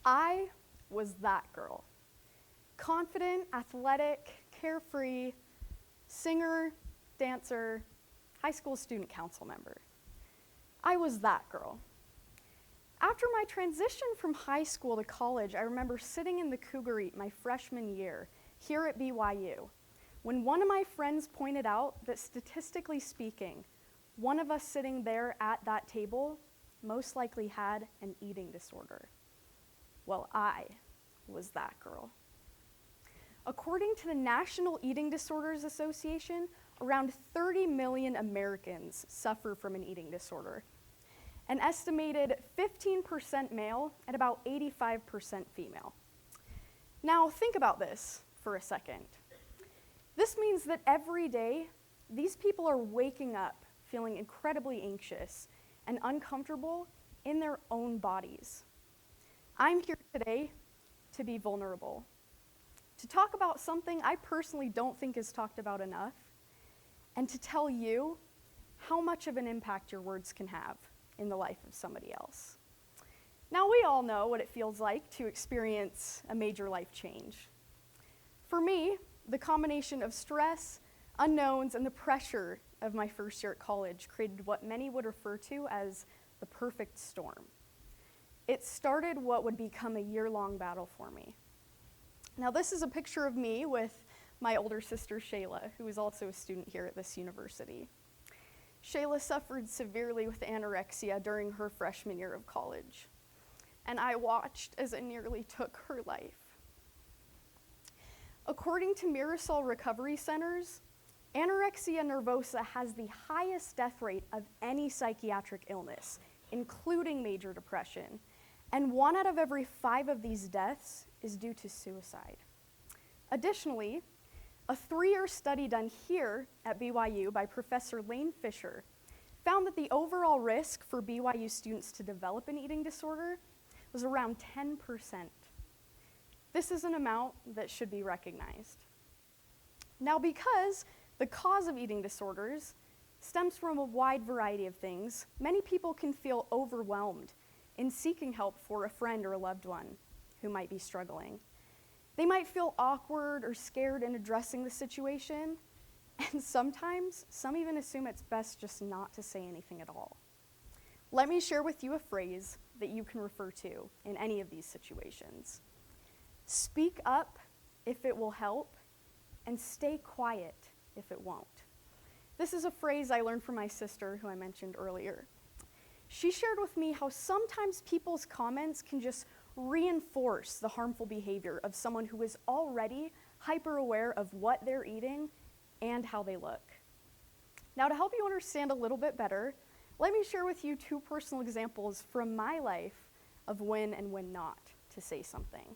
I was that girl. Confident, athletic, carefree, singer, dancer, high school student council member. I was that girl. After my transition from high school to college, I remember sitting in the Cougar Eat my freshman year here at BYU when one of my friends pointed out that statistically speaking, one of us sitting there at that table most likely had an eating disorder. Well, I was that girl. According to the National Eating Disorders Association, around 30 million Americans suffer from an eating disorder. An estimated 15% male and about 85% female. Now think about this for a second. This means that every day, these people are waking up feeling incredibly anxious and uncomfortable in their own bodies. I'm here today to be vulnerable, to talk about something I personally don't think is talked about enough, and to tell you how much of an impact your words can have in the life of somebody else. Now, we all know what it feels like to experience a major life change. For me, the combination of stress, unknowns, and the pressure of my first year at college created what many would refer to as the perfect storm. It started what would become a year-long battle for me. Now, this is a picture of me with my older sister, Shayla, who is also a student here at this university. Shayla suffered severely with anorexia during her freshman year of college, and I watched as it nearly took her life. According to Mirasol Recovery Centers, anorexia nervosa has the highest death rate of any psychiatric illness, including major depression, and 1 out of every 5 of these deaths is due to suicide. Additionally, a 3-year study done here at BYU by Professor Lane Fisher found that the overall risk for BYU students to develop an eating disorder was around 10%. This is an amount that should be recognized. Now, because the cause of eating disorders stems from a wide variety of things, many people can feel overwhelmed in seeking help for a friend or a loved one who might be struggling. They might feel awkward or scared in addressing the situation, and sometimes some even assume it's best just not to say anything at all. Let me share with you a phrase that you can refer to in any of these situations. Speak up if it will help, and stay quiet if it won't. This is a phrase I learned from my sister, who I mentioned earlier. She shared with me how sometimes people's comments can just reinforce the harmful behavior of someone who is already hyper-aware of what they're eating and how they look. Now, to help you understand a little bit better, let me share with you 2 personal examples from my life of when and when not to say something.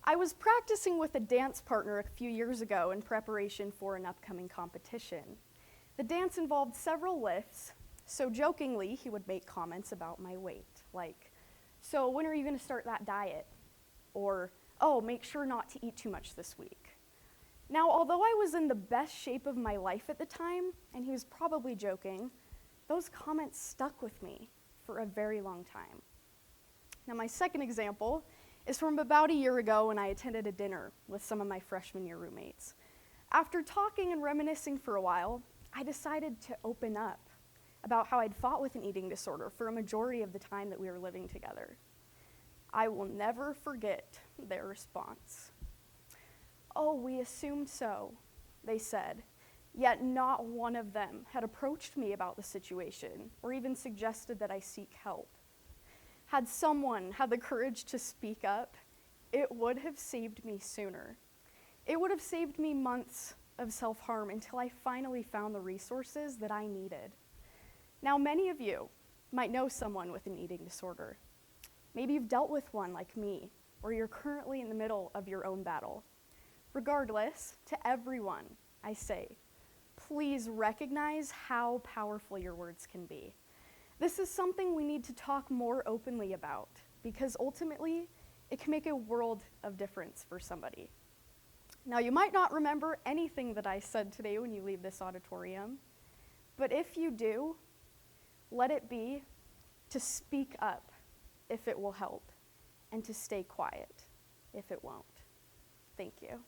I was practicing with a dance partner a few years ago in preparation for an upcoming competition. The dance involved several lifts, so jokingly he would make comments about my weight, like, "So when are you going to start that diet?" Or, "Oh, make sure not to eat too much this week." Now, although I was in the best shape of my life at the time, and he was probably joking, those comments stuck with me for a very long time. Now, my second example is from about a year ago when I attended a dinner with some of my freshman year roommates. After talking and reminiscing for a while, I decided to open up about how I'd fought with an eating disorder for a majority of the time that we were living together. I will never forget their response. "Oh, we assumed so," they said, yet not one of them had approached me about the situation or even suggested that I seek help. Had someone had the courage to speak up, it would have saved me sooner. It would have saved me months of self-harm until I finally found the resources that I needed. Now, many of you might know someone with an eating disorder. Maybe you've dealt with one like me, or you're currently in the middle of your own battle. Regardless, to everyone, I say, please recognize how powerful your words can be. This is something we need to talk more openly about, because ultimately, it can make a world of difference for somebody. Now, you might not remember anything that I said today when you leave this auditorium, but if you do, let it be to speak up if it will help, and to stay quiet if it won't. Thank you.